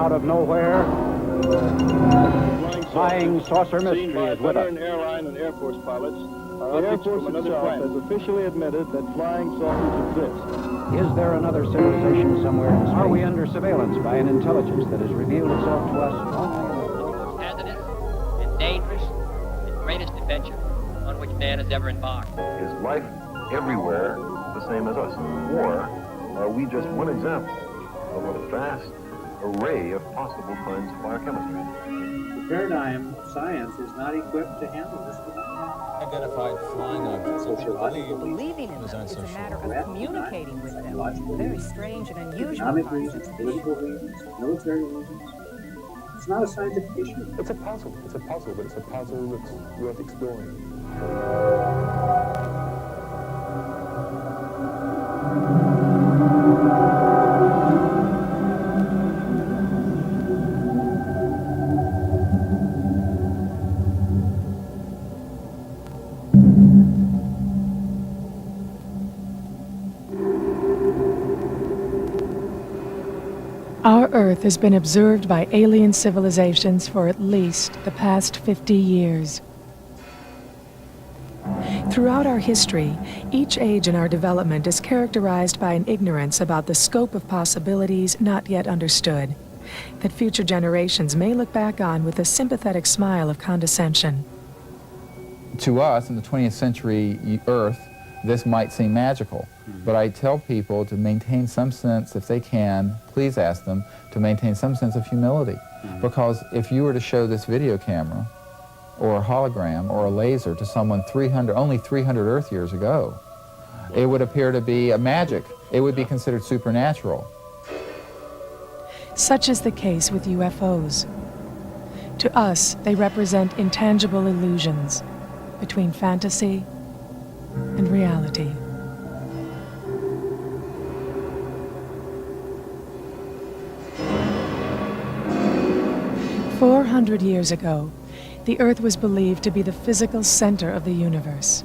out of nowhere, flying saucer mystery is with us. Airline and Air Force pilots The Air Force itself has officially admitted that flying saucers exist. Is there another civilization somewhere in space? Are we under surveillance by an intelligence that has revealed itself to us only? Hazardous and dangerous and greatest adventure on which man has ever embarked. Is life everywhere the same as us? Or are we just one example of a vast array of possible kinds of biochemistry? The paradigm of science is not equipped to handle this. Unidentified flying objects. Believing in them is a matter of communicating with them. Very strange and unusual. Economic reasons, political reasons, military reasons. It's not a scientific issue. It's a puzzle, but it's a puzzle that's worth exploring. Our Earth has been observed by alien civilizations for at least the past 50 years. Throughout our history, each age in our development is characterized by an ignorance about the scope of possibilities not yet understood, that future generations may look back on with a sympathetic smile of condescension. To us, in the 20th century Earth, this might seem magical. But I tell people to maintain some sense, if they can, please ask them, to maintain some sense of humility. Because if you were to show this video camera, or a hologram, or a laser to someone only 300 Earth years ago, it would appear to be a magic. It would be considered supernatural. Such is the case with UFOs. To us, they represent intangible illusions between fantasy and reality. 400 years ago, the Earth was believed to be the physical center of the universe.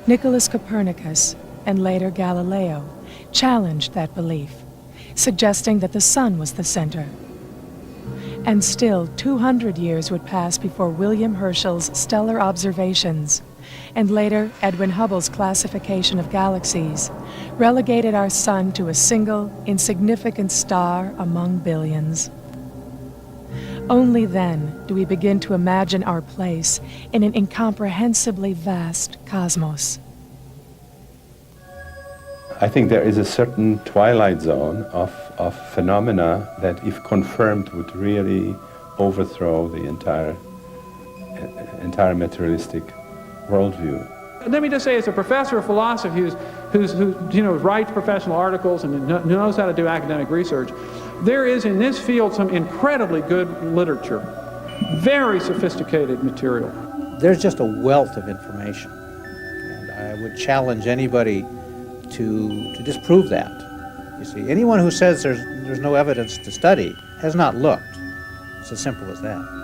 Nicholas Copernicus, and later Galileo, challenged that belief, suggesting that the sun was the center. And still 200 years would pass before William Herschel's stellar observations, and later Edwin Hubble's classification of galaxies, relegated our sun to a single, insignificant star among billions. Only then do we begin to imagine our place in an incomprehensibly vast cosmos. I think there is a certain twilight zone of phenomena that, if confirmed, would really overthrow the entire materialistic worldview. Let me just say, as a professor of philosophy who writes professional articles and knows how to do academic research, there is in this field some incredibly good literature, very sophisticated material. There's just a wealth of information, and I would challenge anybody to disprove that. You see, anyone who says there's no evidence to study has not looked. It's as simple as that.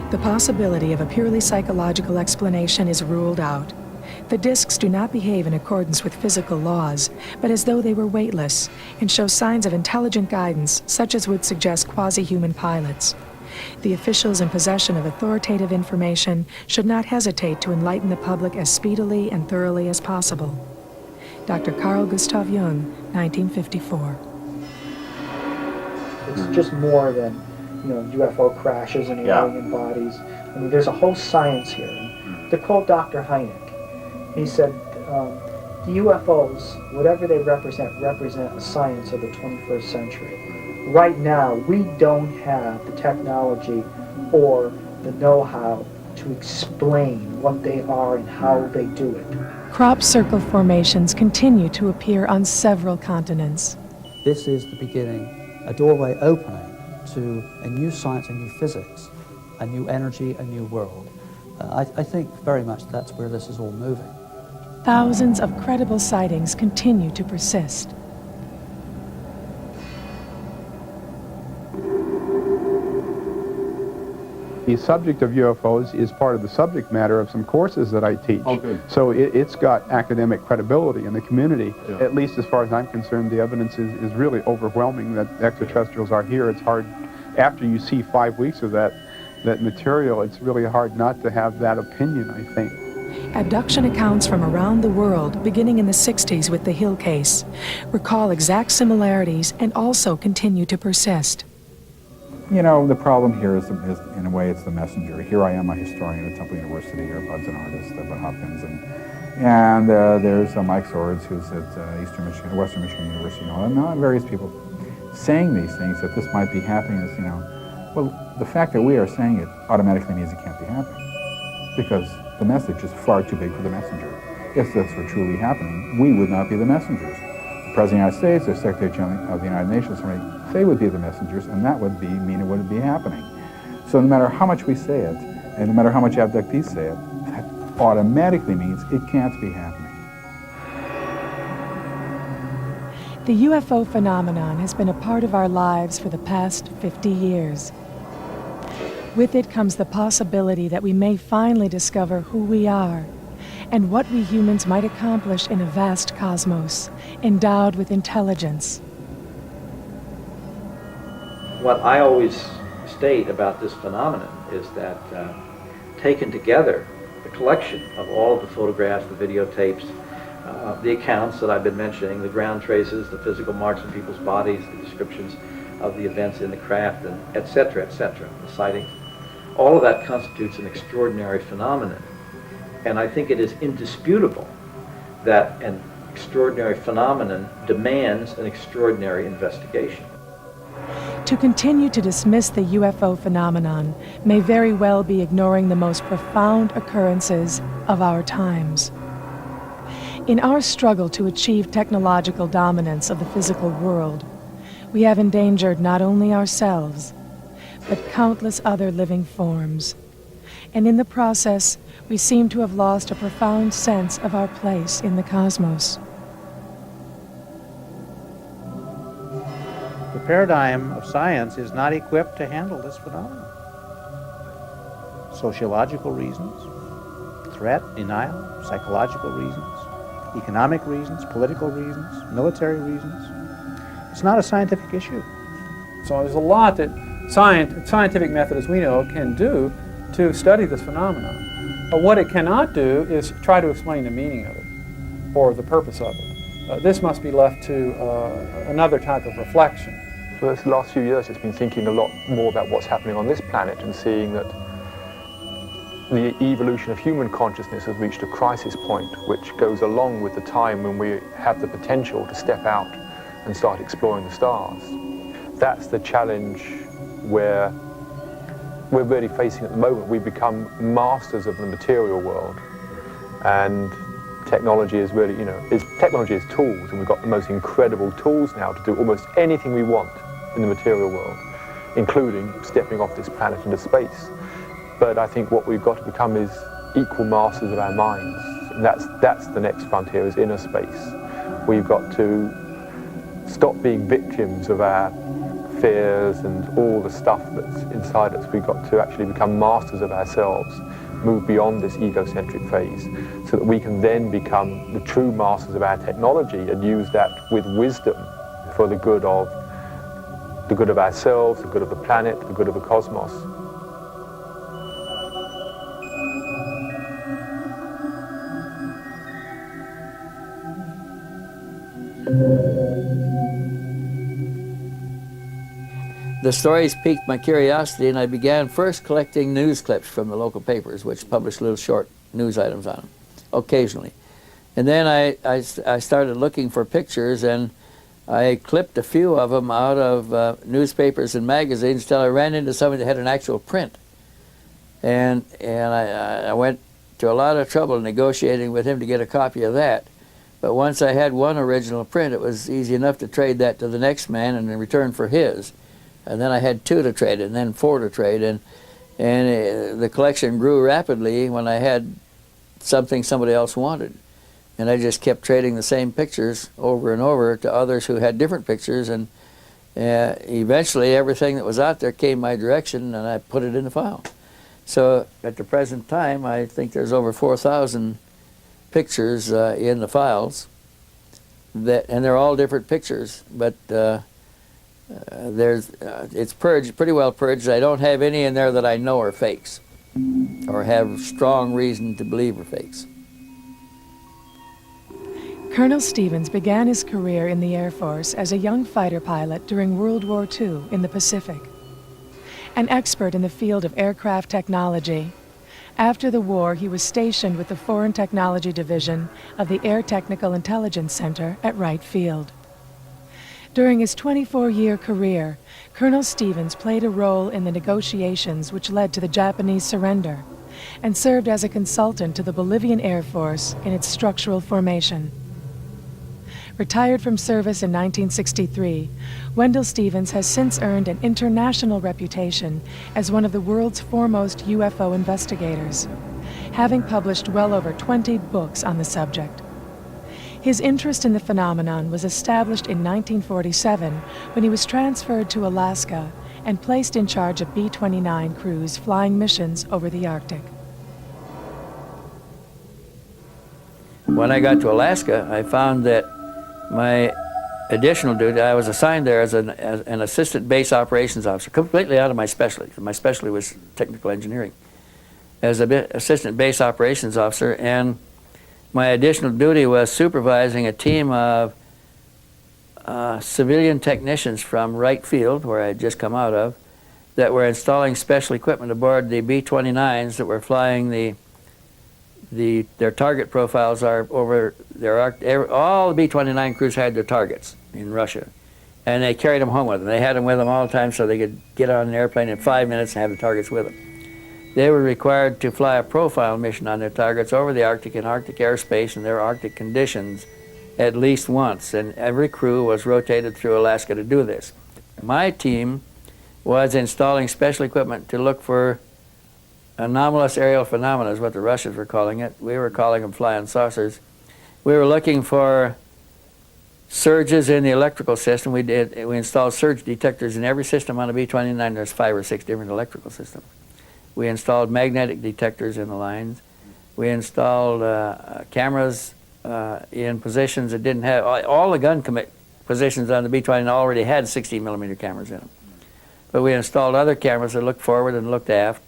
The possibility of a purely psychological explanation is ruled out. The discs do not behave in accordance with physical laws, but as though they were weightless, and show signs of intelligent guidance, such as would suggest quasi-human pilots. The officials in possession of authoritative information should not hesitate to enlighten the public as speedily and thoroughly as possible. Dr. Carl Gustav Jung, 1954. It's just more than UFO crashes and alien bodies. I mean, there's a whole science here. To quote Dr. Hynek, he said, the UFOs, whatever they represent a science of the 21st century. Right now, we don't have the technology or the know-how to explain what they are and how they do it. Crop circle formations continue to appear on several continents. This is the beginning, a doorway opening to a new science, a new physics, a new energy, a new world. I think very much that's where this is all moving. Thousands of credible sightings continue to persist. The subject of UFOs is part of the subject matter of some courses that I teach. Oh, good. So it's got academic credibility in the community. Yeah. At least as far as I'm concerned, the evidence is really overwhelming that extraterrestrials are here. It's hard, after you see 5 weeks of that material, it's really hard not to have that opinion, I think. Abduction accounts from around the world, beginning in the 60s with the Hill case, recall exact similarities and also continue to persist. You know, the problem here is in a way, it's the messenger. Here I am, a historian at Temple University, or Bud's an artist at Hopkins, and there's Mike Swords, who's at Eastern Michigan, Western Michigan University, and various people saying these things, that this might be happening. As, you know, well, the fact that we are saying it automatically means it can't be happening, because the message is far too big for the messenger. If this were truly happening, we would not be the messengers. The President of the United States, the Secretary General of the United Nations, they would be the messengers, and that would mean it wouldn't be happening. So no matter how much we say it, and no matter how much abductees say it, that automatically means it can't be happening. The UFO phenomenon has been a part of our lives for the past 50 years. With it comes the possibility that we may finally discover who we are and what we humans might accomplish in a vast cosmos, endowed with intelligence. What I always state about this phenomenon is that taken together, the collection of all of the photographs, the videotapes, the accounts that I've been mentioning, the ground traces, the physical marks on people's bodies, the descriptions of the events in the craft, and et cetera, the sightings, all of that constitutes an extraordinary phenomenon. And I think it is indisputable that an extraordinary phenomenon demands an extraordinary investigation. To continue to dismiss the UFO phenomenon may very well be ignoring the most profound occurrences of our times. In our struggle to achieve technological dominance of the physical world, we have endangered not only ourselves, but countless other living forms. And in the process, we seem to have lost a profound sense of our place in the cosmos. The paradigm of science is not equipped to handle this phenomenon. Sociological reasons, threat, denial, psychological reasons, economic reasons, political reasons, military reasons. It's not a scientific issue. So there's a lot that scientific method, as we know, can do to study this phenomenon. But what it cannot do is try to explain the meaning of it or the purpose of it. This must be left to another type of reflection. For the last few years, it's been thinking a lot more about what's happening on this planet and seeing that the evolution of human consciousness has reached a crisis point, which goes along with the time when we have the potential to step out and start exploring the stars. That's the challenge where we're really facing at the moment. We've become masters of the material world, and technology is really, technology is tools, and we've got the most incredible tools now to do almost anything we want in the material world, including stepping off this planet into space. But I think what we've got to become is equal masters of our minds. And that's the next frontier, is inner space. We've got to stop being victims of our fears and all the stuff that's inside us. We've got to actually become masters of ourselves, move beyond this egocentric phase, so that we can then become the true masters of our technology and use that with wisdom for the good of ourselves, the good of the planet, the good of the cosmos. The stories piqued my curiosity, and I began first collecting news clips from the local papers, which published little short news items on them, occasionally. And then I started looking for pictures, and I clipped a few of them out of newspapers and magazines until I ran into somebody that had an actual print. And I went to a lot of trouble negotiating with him to get a copy of that. But once I had one original print, it was easy enough to trade that to the next man and in return for his. And then I had 2 to trade, and then 4 to trade, and the collection grew rapidly when I had something somebody else wanted. And I just kept trading the same pictures over and over to others who had different pictures, and eventually everything that was out there came my direction, and I put it in the file. So at the present time, I think there's over 4,000 pictures in the files, and they're all different pictures, but it's purged, pretty well purged. I don't have any in there that I know are fakes or have strong reason to believe are fakes. Colonel Stevens began his career in the Air Force as a young fighter pilot during World War II in the Pacific. An expert in the field of aircraft technology, after the war he was stationed with the Foreign Technology Division of the Air Technical Intelligence Center at Wright Field. During his 24-year career, Colonel Stevens played a role in the negotiations which led to the Japanese surrender and served as a consultant to the Bolivian Air Force in its structural formation. Retired from service in 1963, Wendell Stevens has since earned an international reputation as one of the world's foremost UFO investigators, having published well over 20 books on the subject. His interest in the phenomenon was established in 1947 when he was transferred to Alaska and placed in charge of B-29 crews flying missions over the Arctic. When I got to Alaska, I found that my additional duty, I was assigned there as an assistant base operations officer, completely out of my specialty. My specialty was technical engineering. As an assistant base operations officer, and my additional duty was supervising a team of civilian technicians from Wright Field, where I had just come out of, that were installing special equipment aboard the B-29s that were flying their target profiles are over all the B-29 crews had their targets in Russia, and they carried them home with them. They had them with them all the time so they could get on an airplane in 5 minutes and have the targets with them. They were required to fly a profile mission on their targets over the Arctic and Arctic airspace and their Arctic conditions at least once, and every crew was rotated through Alaska to do this. My team was installing special equipment to look for anomalous aerial phenomena, is what the Russians were calling it. We were calling them flying saucers. We were looking for surges in the electrical system. We installed surge detectors in every system on the B-29. There's 5 or 6 different electrical systems. We installed magnetic detectors in the lines. We installed cameras in positions that didn't have, all the gun positions on the B-29 already had 16mm cameras in them. But we installed other cameras that looked forward and looked aft.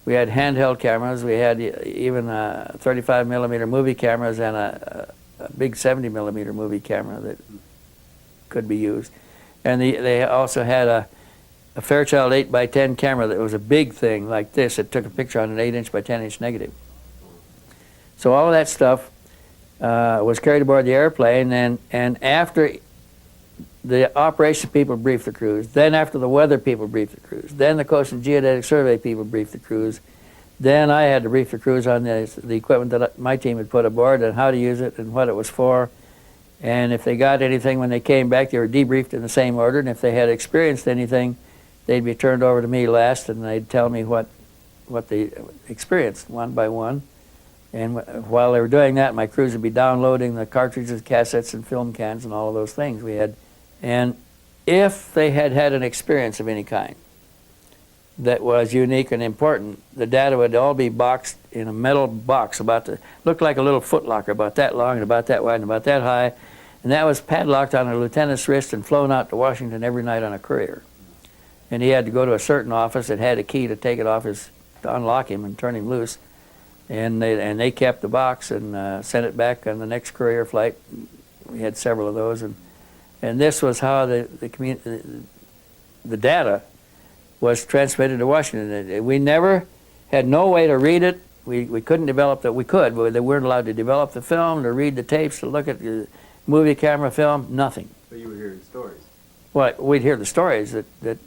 We had handheld cameras. We had even 35mm movie cameras and a big 70mm movie camera that could be used. And they also had a Fairchild 8x10 camera that was a big thing like this. It took a picture on an 8-inch by 10-inch negative. So all of that stuff was carried aboard the airplane, and after the operation people briefed the crews, then after the weather people briefed the crews, then the Coast and Geodetic Survey people briefed the crews, then I had to brief the crews on the equipment that my team had put aboard and how to use it and what it was for. And if they got anything when they came back, they were debriefed in the same order, and if they had experienced anything, they'd be turned over to me last, and they'd tell me what they experienced one by one. And while they were doing that, my crews would be downloading the cartridges, cassettes, and film cans, and all of those things we had. And if they had had an experience of any kind that was unique and important, the data would all be boxed in a metal box looked like a little footlocker, about that long and about that wide and about that high. And that was padlocked on a lieutenant's wrist and flown out to Washington every night on a courier. And he had to go to a certain office that had a key to take it off to unlock him and turn him loose. And they kept the box and sent it back on the next courier flight. We had several of those, and this was how the data was transmitted to Washington. We never had no way to read it. We couldn't develop that. We could, but they weren't allowed to develop the film, to read the tapes, to look at the movie camera film. Nothing. But you were hearing stories. Well, we'd hear the stories that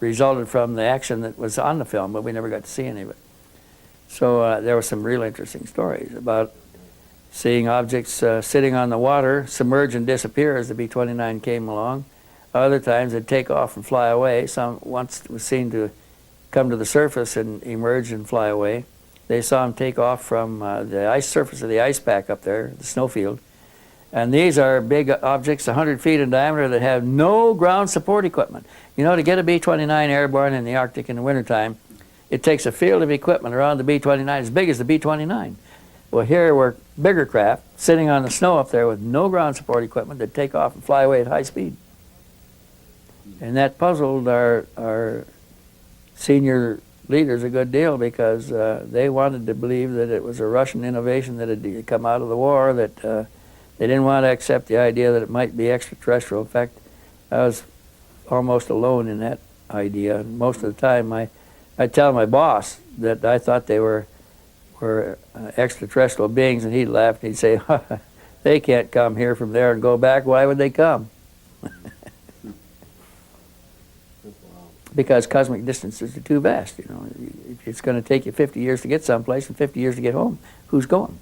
resulted from the action that was on the film, but we never got to see any of it. So there were some real interesting stories about seeing objects sitting on the water, submerge and disappear as the B-29 came along. Other times they'd take off and fly away. Some once was seen to come to the surface and emerge and fly away. They saw them take off from the ice surface of the ice pack up there, the snowfield. And these are big objects, 100 feet in diameter, that have no ground support equipment. You know, to get a B-29 airborne in the Arctic in the wintertime, it takes a field of equipment around the B-29 as big as the B-29. Well, here were bigger craft sitting on the snow up there with no ground support equipment that take off and fly away at high speed. And that puzzled our senior leaders a good deal, because they wanted to believe that it was a Russian innovation that had come out of the war, that they didn't want to accept the idea that it might be extraterrestrial. In fact, I was almost alone in that idea. Most of the time I'd tell my boss that I thought they were extraterrestrial beings, and he'd laugh and he'd say, they can't come here from there and go back. Why would they come? Because cosmic distances are too vast. You know, it's going to take you 50 years to get someplace and 50 years to get home. Who's going?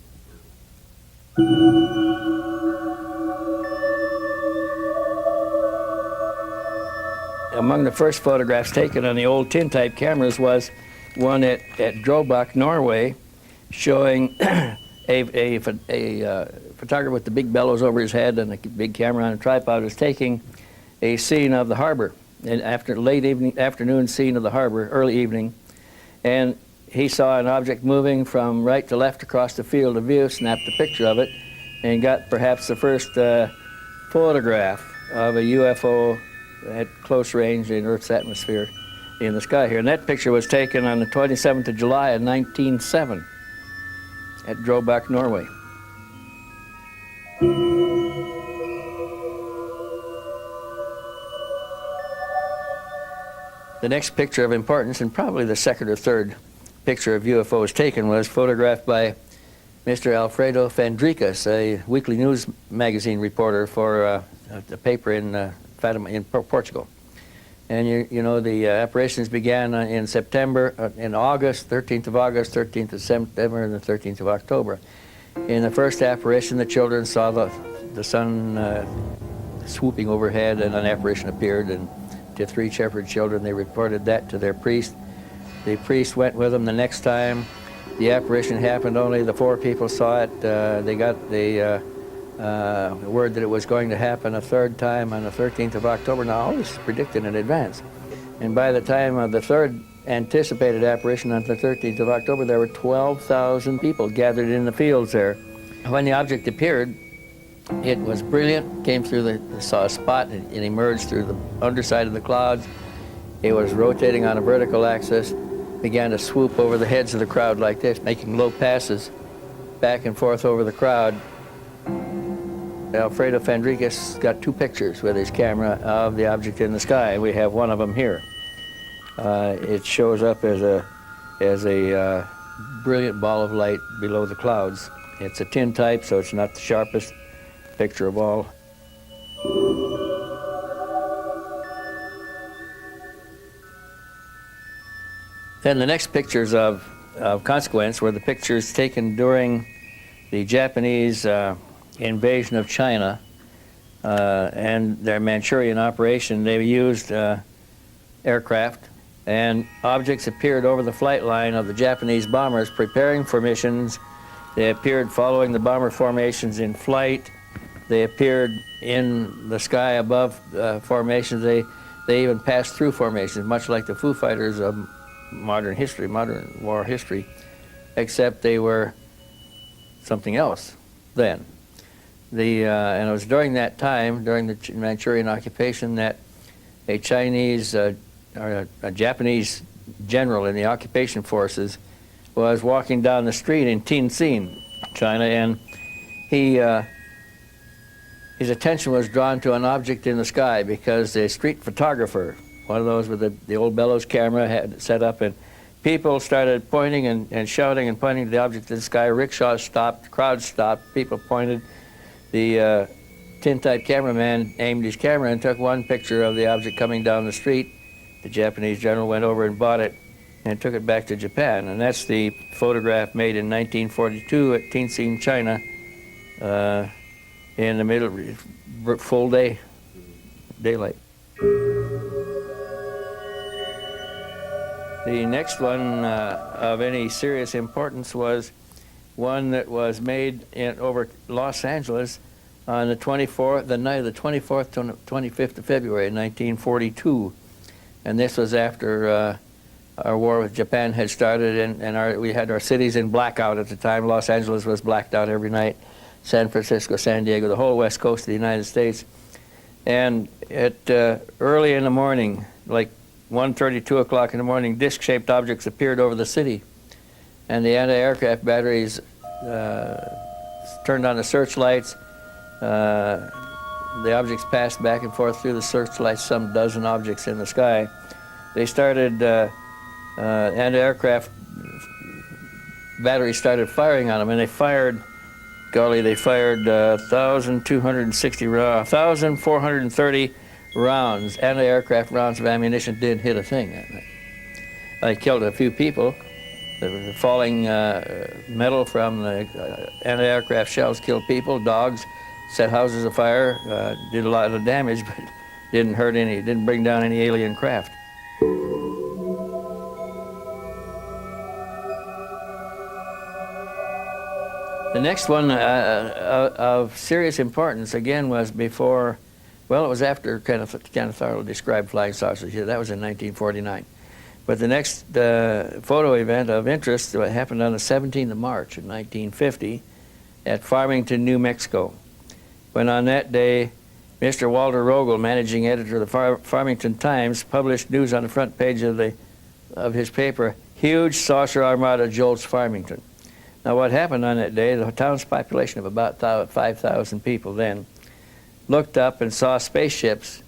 Among the first photographs taken on the old tin-type cameras was one at Drobak, Norway, showing a photographer with the big bellows over his head and a big camera on a tripod was taking a scene of the harbor, and late afternoon scene of the harbor, early evening, and he saw an object moving from right to left across the field of view, snapped a picture of it, and got perhaps the first photograph of a UFO at close range in Earth's atmosphere in the sky here. And that picture was taken on the 27th of July of 1907 at Drobak, Norway. The next picture of importance, and probably the second or third picture of UFOs taken, was photographed by Mr. Alfredo Fandricas, a weekly news magazine reporter for a paper in Fatima, in Portugal. And you know, the apparitions began in September, in August, 13th of August, 13th of September, and the 13th of October. In the first apparition, the children saw the sun swooping overhead, and an apparition appeared, and to 3 shepherd children, they reported that to their priest. The priest went with them the next time. The apparition happened, only the 4 people saw it. They got the word that it was going to happen a third time on the 13th of October. Now, all this is predicted in advance. And by the time of the third anticipated apparition on the 13th of October, there were 12,000 people gathered in the fields there. When the object appeared, it was brilliant, came through saw a spot, and it emerged through the underside of the clouds. It was rotating on a vertical axis, began to swoop over the heads of the crowd like this, making low passes back and forth over the crowd. Alfredo Fandricas got 2 pictures with his camera of the object in the sky. We have one of them here. It shows up as a brilliant ball of light below the clouds. It's a tin type, so it's not the sharpest picture of all. Then the next pictures of consequence were the pictures taken during the Japanese invasion of China and their Manchurian operation. They used aircraft, and objects appeared over the flight line of the Japanese bombers preparing for missions. They appeared following the bomber formations in flight. They appeared in the sky above formations. They even passed through formations, much like the Foo Fighters of modern war history, except they were something else then. And it was during that time, during the Manchurian occupation, that a Chinese or a Japanese general in the occupation forces was walking down the street in Tianjin, China, and his attention was drawn to an object in the sky because a street photographer, one of those with the old bellows camera, had it set up, and people started pointing and shouting and pointing to the object in the sky. Rickshaws stopped, crowds stopped, people pointed. The tin-type cameraman aimed his camera and took one picture of the object coming down the street. The Japanese general went over and bought it and took it back to Japan. And that's the photograph made in 1942 at Tianjin, China, in the middle, full day, daylight. The next one of any serious importance was one that was made over Los Angeles on the 24th, the night of the 24th to 25th of February, 1942. And this was after our war with Japan had started, and we had our cities in blackout at the time. Los Angeles was blacked out every night, San Francisco, San Diego, the whole west coast of the United States. And at early in the morning, like 1:30, 2 o'clock in the morning, disc-shaped objects appeared over the city. And the anti-aircraft batteries turned on the searchlights. The objects passed back and forth through the searchlights, some dozen objects in the sky. They started, anti-aircraft batteries started firing on them, and they fired, golly, they fired 1,430 rounds, anti-aircraft rounds of ammunition. Didn't hit a thing that night. They killed a few people. The falling metal from the anti-aircraft shells killed people, dogs, set houses afire, did a lot of damage, but didn't hurt any, didn't bring down any alien craft. The next one of serious importance, again, was before, well, it was after Kenneth Arnold described flying saucers here. That was in 1949. But the next photo event of interest happened on the 17th of March in 1950 at Farmington, New Mexico, when on that day, Mr. Walter Rogel, managing editor of the Farmington Times, published news on the front page of his paper, "Huge saucer armada jolts Farmington." Now what happened on that day, the town's population of about 5,000 people then, looked up and saw spaceships,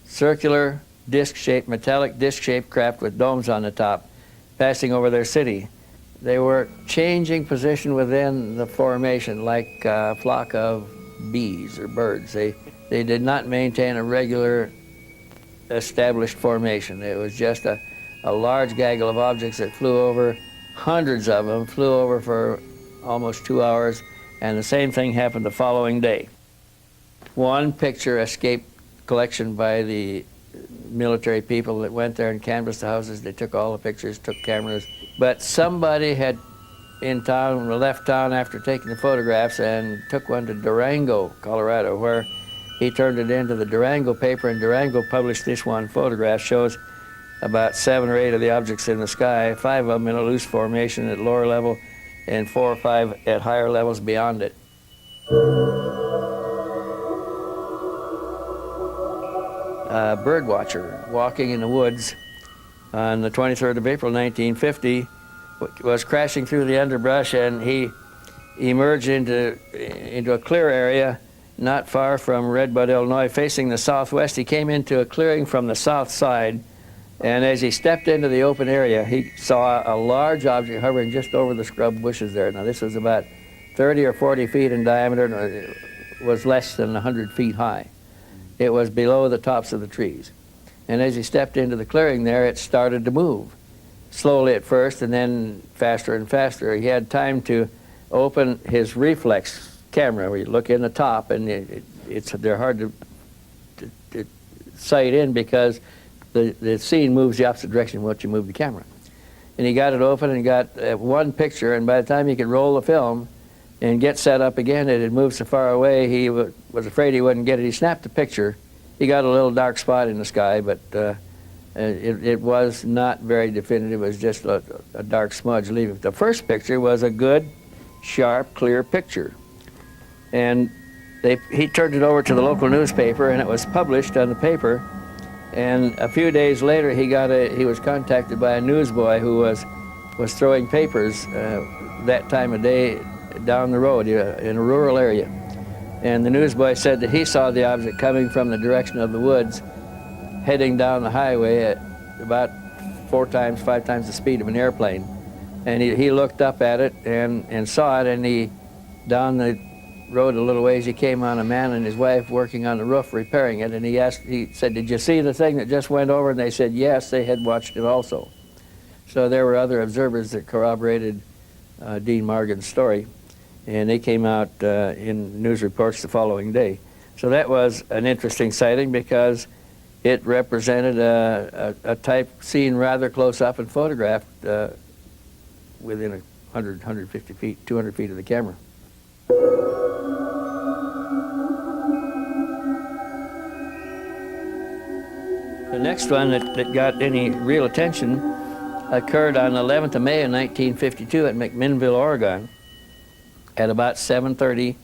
circular, disc-shaped, metallic disc-shaped craft with domes on the top, passing over their city. They were changing position within the formation like a flock of bees or birds. They did not maintain a regular established formation. It was just a large gaggle of objects that flew over. Hundreds of them flew over for almost 2 hours, and the same thing happened the following day. One picture escaped collection by the military people that went there and canvassed the houses. They took all the pictures, took cameras, but somebody had in town, left town after taking the photographs and took one to Durango, Colorado, where he turned it into the Durango paper, and Durango published this one photograph. Shows about 7 or 8 of the objects in the sky, 5 of them in a loose formation at lower level and 4 or 5 at higher levels beyond it. A bird watcher walking in the woods on the 23rd of April, 1950, was crashing through the underbrush, and he emerged into a clear area not far from Redbud, Illinois, facing the southwest. He came into a clearing from the south side, and as he stepped into the open area, he saw a large object hovering just over the scrub bushes there. Now, this was about 30 or 40 feet in diameter, and it was less than 100 feet high. It was below the tops of the trees. And as he stepped into the clearing there, it started to move. Slowly at first, and then faster and faster. He had time to open his reflex camera, where you look in the top, and they're hard to sight in because the scene moves the opposite direction once you move the camera. And he got it open and got one picture, and by the time he could roll the film and get set up again, it had moved so far away he was afraid he wouldn't get it. He snapped the picture. He got a little dark spot in the sky, but it was not very definitive. It was just a dark smudge leaving. The first picture was a good, sharp, clear picture. And he turned it over to the local newspaper, and it was published on the paper. And a few days later, he was contacted by a newsboy who was throwing papers that time of day down the road in a rural area. And the newsboy said that he saw the object coming from the direction of the woods, heading down the highway at about 4 times, 5 times the speed of an airplane. And he looked up at it and saw it, and down the road a little ways, he came on a man and his wife working on the roof repairing it, and he said, "Did you see the thing that just went over?" And they said yes, they had watched it also. So there were other observers that corroborated Dean Morgan's story, and they came out in news reports the following day. So that was an interesting sighting because it represented a type seen rather close up and photographed within 100, 150 feet, 200 feet of the camera. The next one that got any real attention occurred on the 11th of May of 1952 at McMinnville, Oregon, at about 7:30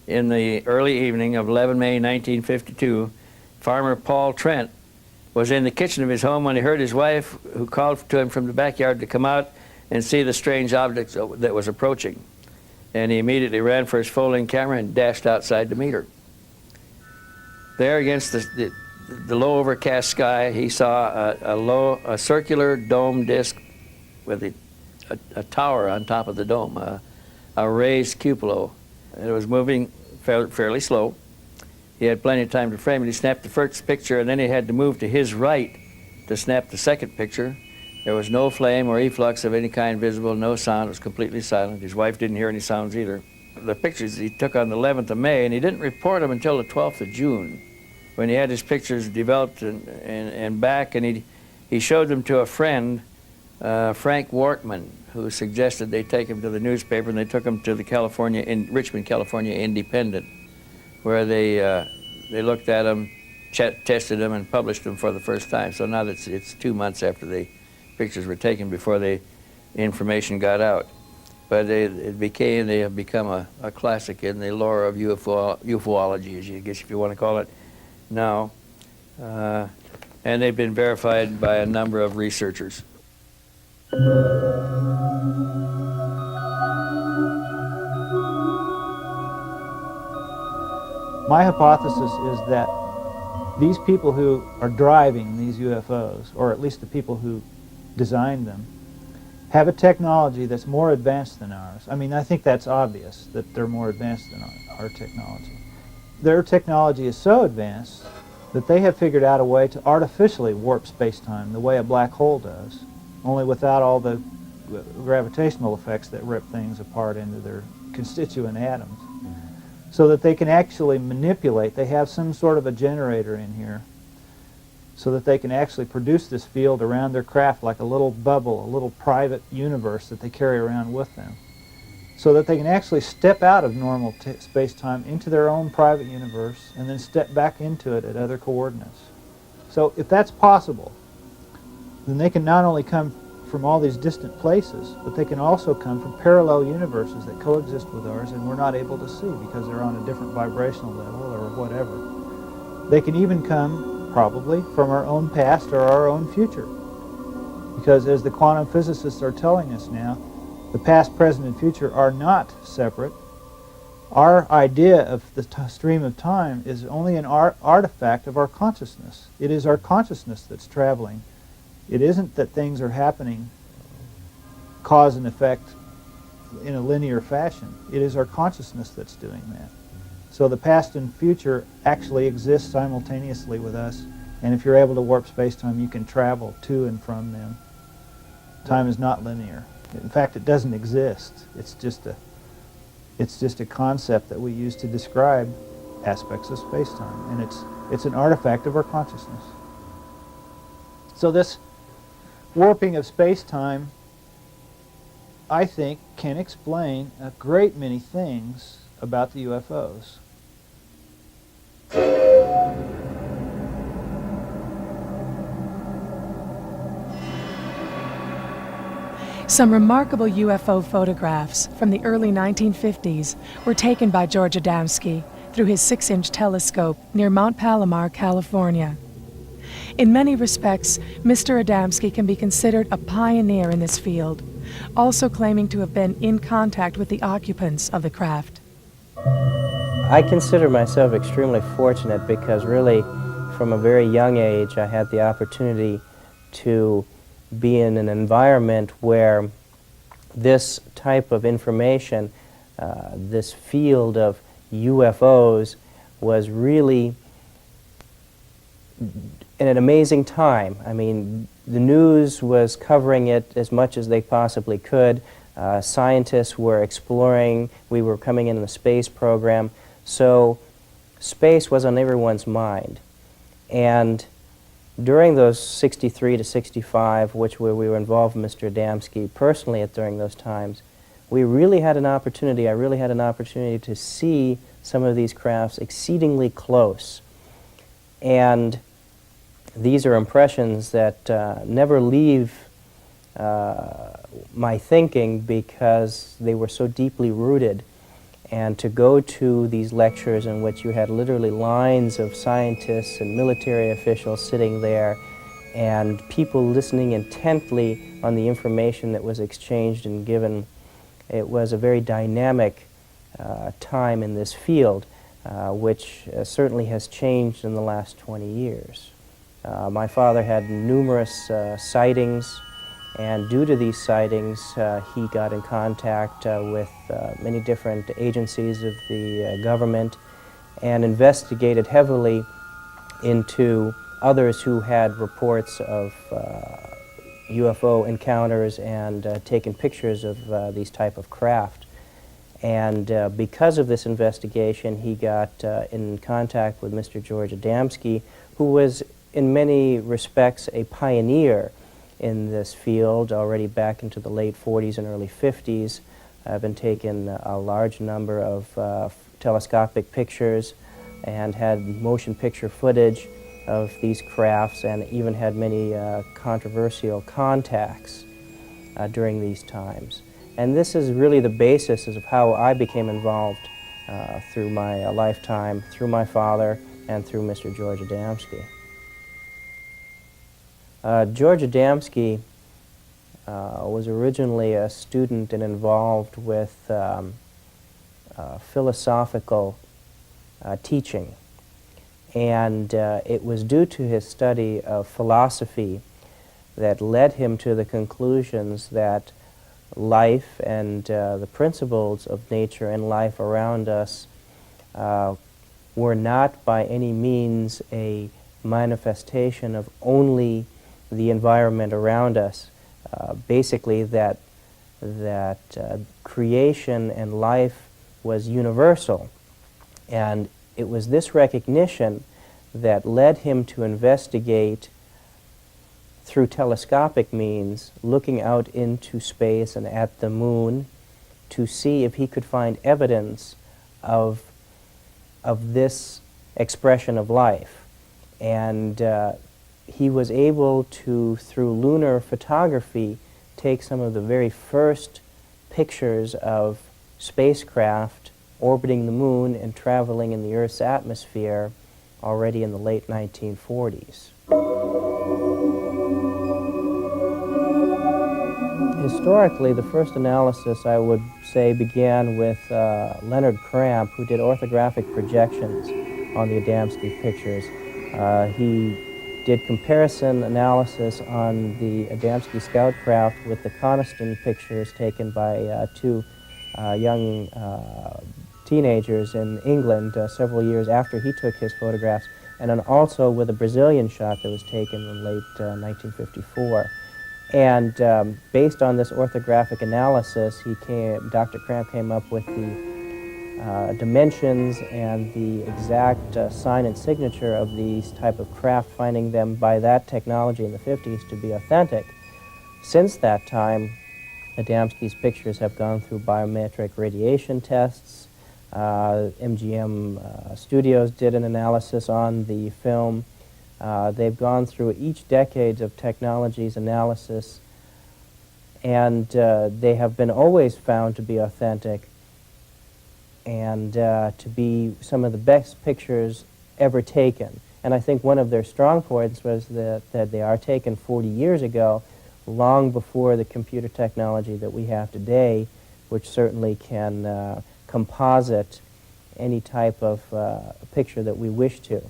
in the early evening of 11 May 1952. Farmer Paul Trent was in the kitchen of his home when he heard his wife, who called to him from the backyard to come out and see the strange object that was approaching. And he immediately ran for his folding camera and dashed outside to meet her. There against the low overcast sky, he saw a circular dome disc with a tower on top of the dome, a raised cupola. It was moving fairly slow. He had plenty of time to frame it. He snapped the first picture, and then he had to move to his right to snap the second picture. There was no flame or efflux of any kind visible, no sound. It was completely silent. His wife didn't hear any sounds either. The pictures he took on the 11th of May, and he didn't report them until the 12th of June, when he had his pictures developed and back, and he showed them to a friend, Frank Wortman, who suggested they take him to the newspaper, and they took him to the Richmond, California Independent, where they looked at them, tested them, and published them for the first time. So now that it's 2 months after the pictures were taken before the information got out. But they have become a classic in the lore of UFOlogy, I guess if you want to call it now. And they've been verified by a number of researchers. My hypothesis is that these people who are driving these UFOs, or at least the people who designed them, have a technology that's more advanced than ours. I mean, I think that's obvious, that they're more advanced than our technology. Their technology is so advanced that they have figured out a way to artificially warp space-time the way a black hole does, only without all the gravitational effects that rip things apart into their constituent atoms. So that they can actually manipulate, they have some sort of a generator in here, so that they can actually produce this field around their craft like a little bubble, a little private universe that they carry around with them, so that they can actually step out of normal space-time into their own private universe and then step back into it at other coordinates. So if that's possible, then they can not only come from all these distant places, but they can also come from parallel universes that coexist with ours and we're not able to see because they're on a different vibrational level or whatever. They can even come, probably, from our own past or our own future. Because as the quantum physicists are telling us now, the past, present, and future are not separate. Our idea of the stream of time is only an artifact of our consciousness. It is our consciousness that's traveling. It isn't that things are happening cause and effect in a linear fashion. It is our consciousness that's doing that. So the past and future actually exist simultaneously with us, and if you're able to warp space-time, you can travel to and from them. Time is not linear. In fact, it doesn't exist. It's just a concept that we use to describe aspects of space-time, and it's an artifact of our consciousness. So this warping of space-time, I think, can explain a great many things about the UFOs. Some remarkable UFO photographs from the early 1950s were taken by George Adamski through his 6-inch telescope near Mount Palomar, California. In many respects, Mr. Adamski can be considered a pioneer in this field, also claiming to have been in contact with the occupants of the craft. I consider myself extremely fortunate because really, from a very young age, I had the opportunity to be in an environment where this type of information, this field of UFOs, was really in an amazing time. I mean, the news was covering it as much as they possibly could. Scientists were exploring. We were coming in the space program. So space was on everyone's mind. And during those 63 to 65, which we were involved with Mr. Adamski personally during those times, we really had an opportunity, I really had an opportunity to see some of these crafts exceedingly close. And these are impressions that never leave my thinking because they were so deeply rooted. And to go to these lectures in which you had literally lines of scientists and military officials sitting there and people listening intently on the information that was exchanged and given, it was a very dynamic time in this field, which certainly has changed in the last 20 years. My father had numerous sightings, and due to these sightings, he got in contact with many different agencies of the government and investigated heavily into others who had reports of UFO encounters and taken pictures of these type of craft. And because of this investigation, he got in contact with Mr. George Adamski, who was in many respects a pioneer in this field already back into the late 40s and early 50s. I've been taking a large number of telescopic pictures and had motion picture footage of these crafts, and even had many controversial contacts during these times. And this is really the basis of how I became involved through my lifetime, through my father, and through Mr. George Adamski. George Adamski was originally a student and involved with philosophical teaching. And it was due to his study of philosophy that led him to the conclusions that life and the principles of nature and life around us were not by any means a manifestation of only the environment around us. Basically that creation and life was universal. And it was this recognition that led him to investigate through telescopic means, looking out into space and at the moon, to see if he could find evidence of this expression of life. And he was able to, through lunar photography, take some of the very first pictures of spacecraft orbiting the moon and traveling in the Earth's atmosphere already in the late 1940s. Historically, the first analysis, I would say, began with Leonard Cramp, who did orthographic projections on the Adamski pictures. He did comparison analysis on the Adamski scout craft with the Coniston pictures taken by two young teenagers in England several years after he took his photographs, and then also with a Brazilian shot that was taken in late 1954. And based on this orthographic analysis, Dr. Cramp came up with the dimensions and the exact sign and signature of these type of craft, finding them by that technology in the 50s to be authentic. Since that time, Adamski's pictures have gone through biometric radiation tests. MGM Studios did an analysis on the film. They've gone through each decade of technology's analysis, and they have been always found to be authentic and to be some of the best pictures ever taken. And I think one of their strong points was that they are taken 40 years ago, long before the computer technology that we have today, which certainly can composite any type of picture that we wish to.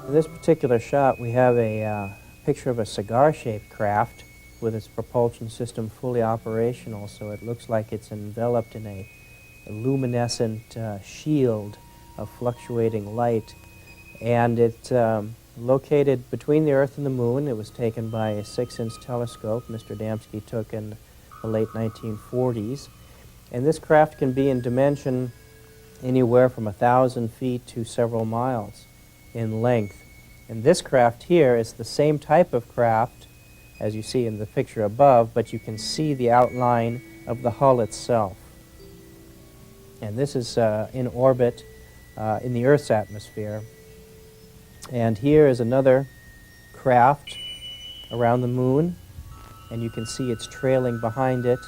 In this particular shot, we have a picture of a cigar-shaped craft with its propulsion system fully operational, so it looks like it's enveloped in a luminescent shield of fluctuating light. And it's located between the Earth and the Moon. It was taken by a 6-inch telescope Mr. Adamski took in the late 1940s. And this craft can be in dimension anywhere from 1,000 feet to several miles in length. And this craft here is the same type of craft as you see in the picture above, but you can see the outline of the hull itself. And this is in orbit in the Earth's atmosphere. And here is another craft around the moon, and you can see it's trailing behind it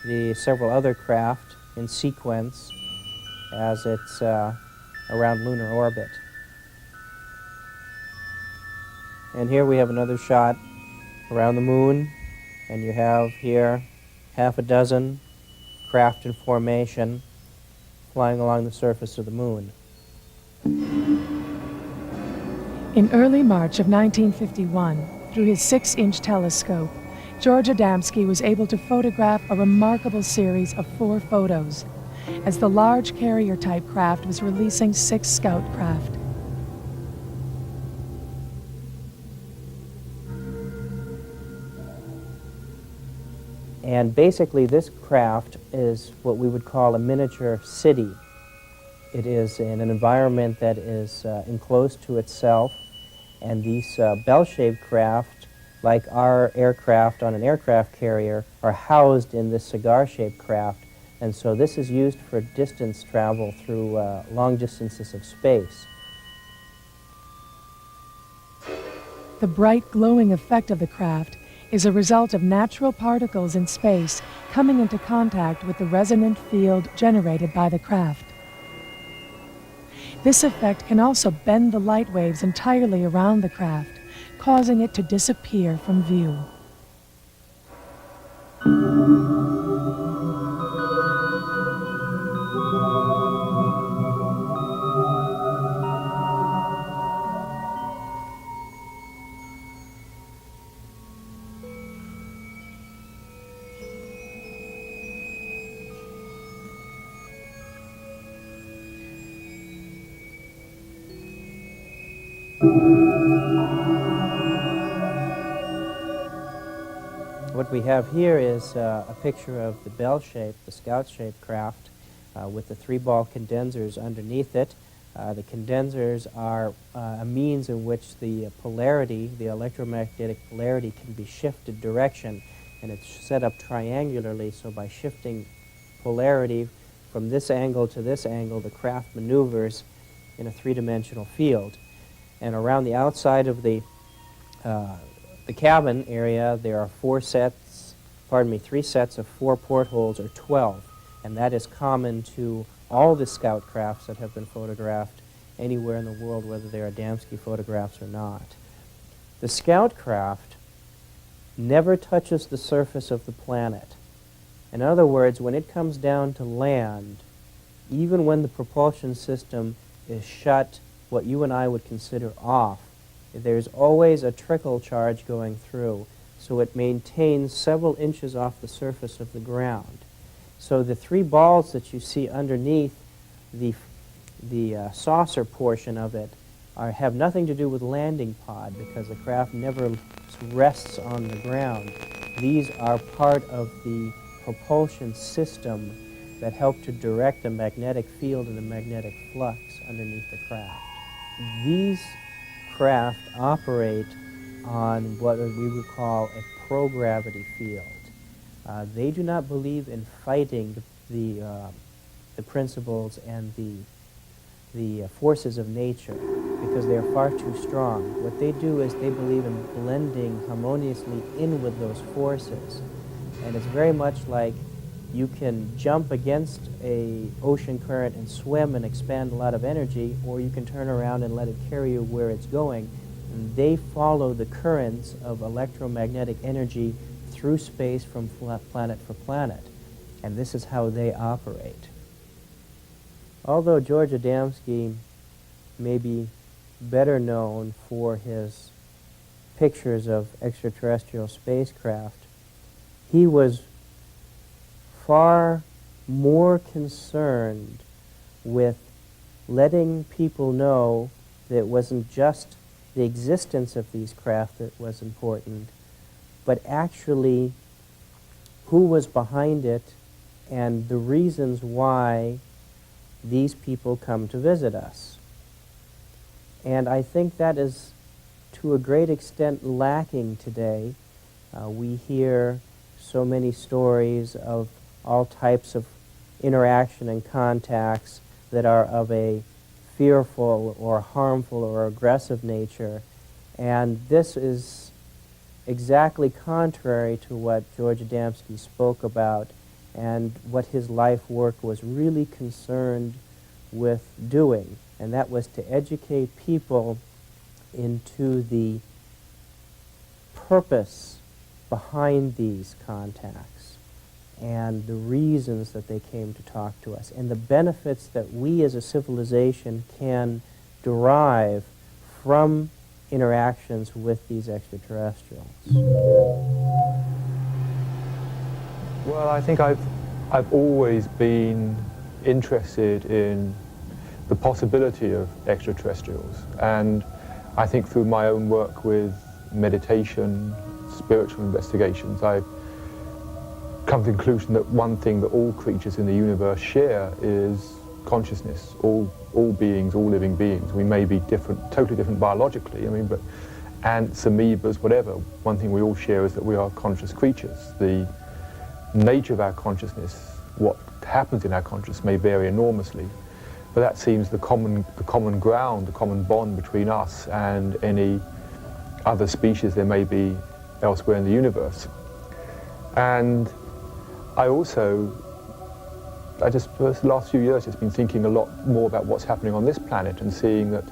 the several other craft in sequence as it's around lunar orbit. And here we have another shot around the moon, and you have here half a dozen craft in formation flying along the surface of the moon. In early March of 1951, through his 6-inch telescope, George Adamski was able to photograph a remarkable series of 4 photos as the large carrier-type craft was releasing 6 scout craft. And basically this craft is what we would call a miniature city. It is in an environment that is enclosed to itself, and these bell-shaped craft, like our aircraft on an aircraft carrier, are housed in this cigar-shaped craft, and so this is used for distance travel through long distances of space. The bright glowing effect of the craft is a result of natural particles in space coming into contact with the resonant field generated by the craft. This effect can also bend the light waves entirely around the craft, causing it to disappear from view. What we have here is a picture of the bell-shaped, the scout-shaped craft with the 3-ball condensers underneath it. The condensers are a means in which the polarity, the electromagnetic polarity, can be shifted direction, and it's set up triangularly, so by shifting polarity from this angle to this angle, the craft maneuvers in a 3-dimensional field. And around the outside of the cabin area, there are 3 sets of 4 portholes, or 12, and that is common to all the scout crafts that have been photographed anywhere in the world, whether they're Adamski photographs or not. The scout craft never touches the surface of the planet. In other words, when it comes down to land, even when the propulsion system is shut, what you and I would consider off, there's always a trickle charge going through, so it maintains several inches off the surface of the ground. So the 3 balls that you see underneath the saucer portion of it have nothing to do with landing pod, because the craft never rests on the ground. These are part of the propulsion system that help to direct the magnetic field and the magnetic flux underneath the craft. These craft operate on what we would call a pro-gravity field. They do not believe in fighting the principles and the forces of nature, because they are far too strong. What they do is they believe in blending harmoniously in with those forces. And it's very much like you can jump against an ocean current and swim and expand a lot of energy, or you can turn around and let it carry you where it's going. And they follow the currents of electromagnetic energy through space from planet for planet. And this is how they operate. Although George Adamski may be better known for his pictures of extraterrestrial spacecraft, he was far more concerned with letting people know that it wasn't just the existence of these craft that was important, but actually who was behind it and the reasons why these people come to visit us. And I think that is to a great extent lacking today. We hear so many stories of all types of interaction and contacts that are of a fearful or harmful or aggressive nature. And this is exactly contrary to what George Adamski spoke about and what his life work was really concerned with doing, and that was to educate people into the purpose behind these contacts and the reasons that they came to talk to us and the benefits that we as a civilization can derive from interactions with these extraterrestrials. Well, I think I've always been interested in the possibility of extraterrestrials, and I think through my own work with meditation, spiritual investigations, I've come to the conclusion that one thing that all creatures in the universe share is consciousness. All beings, all living beings. We may be different, totally different biologically, but ants, amoebas, whatever. One thing we all share is that we are conscious creatures. The nature of our consciousness, what happens in our consciousness, may vary enormously, but that seems the common ground, the common bond between us and any other species there may be elsewhere in the universe. And for the last few years, just been thinking a lot more about what's happening on this planet and seeing that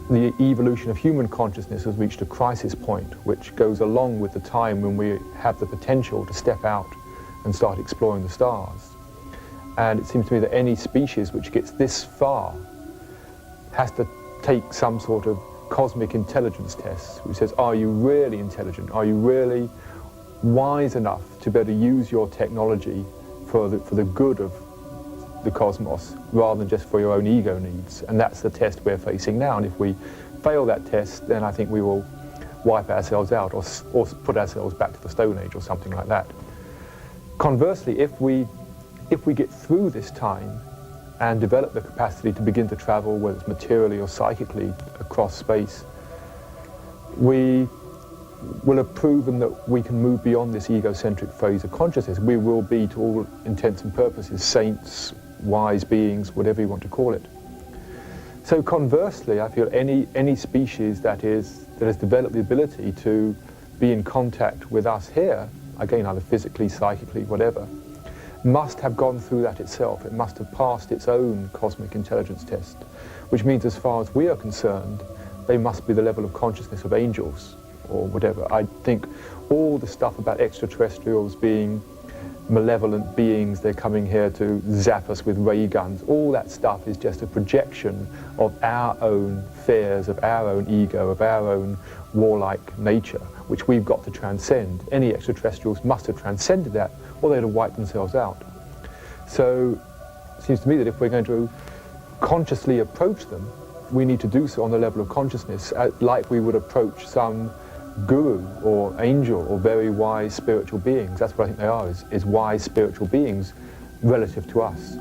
the evolution of human consciousness has reached a crisis point, which goes along with the time when we have the potential to step out and start exploring the stars. And it seems to me that any species which gets this far has to take some sort of cosmic intelligence test, which says, are you really intelligent? Are you really wise enough to be able to use your technology for the good of the cosmos, rather than just for your own ego needs? And that's the test we're facing now. And if we fail that test, then I think we will wipe ourselves out or put ourselves back to the Stone Age or something like that. Conversely, if we get through this time and develop the capacity to begin to travel, whether it's materially or psychically, across space, we will have proven that we can move beyond this egocentric phase of consciousness. We will be, to all intents and purposes, saints, wise beings, whatever you want to call it. So conversely, I feel any species that has developed the ability to be in contact with us here, again, either physically, psychically, whatever, must have gone through that itself. It must have passed its own cosmic intelligence test, which means as far as we are concerned, they must be the level of consciousness of angels or whatever. I think all the stuff about extraterrestrials being malevolent beings, they're coming here to zap us with ray guns, all that stuff is just a projection of our own fears, of our own ego, of our own warlike nature, which we've got to transcend. Any extraterrestrials must have transcended that, or they'd have wiped themselves out. So it seems to me that if we're going to consciously approach them, we need to do so on the level of consciousness, like we would approach some guru or angel or very wise spiritual beings. That's what I think they are, is wise spiritual beings relative to us.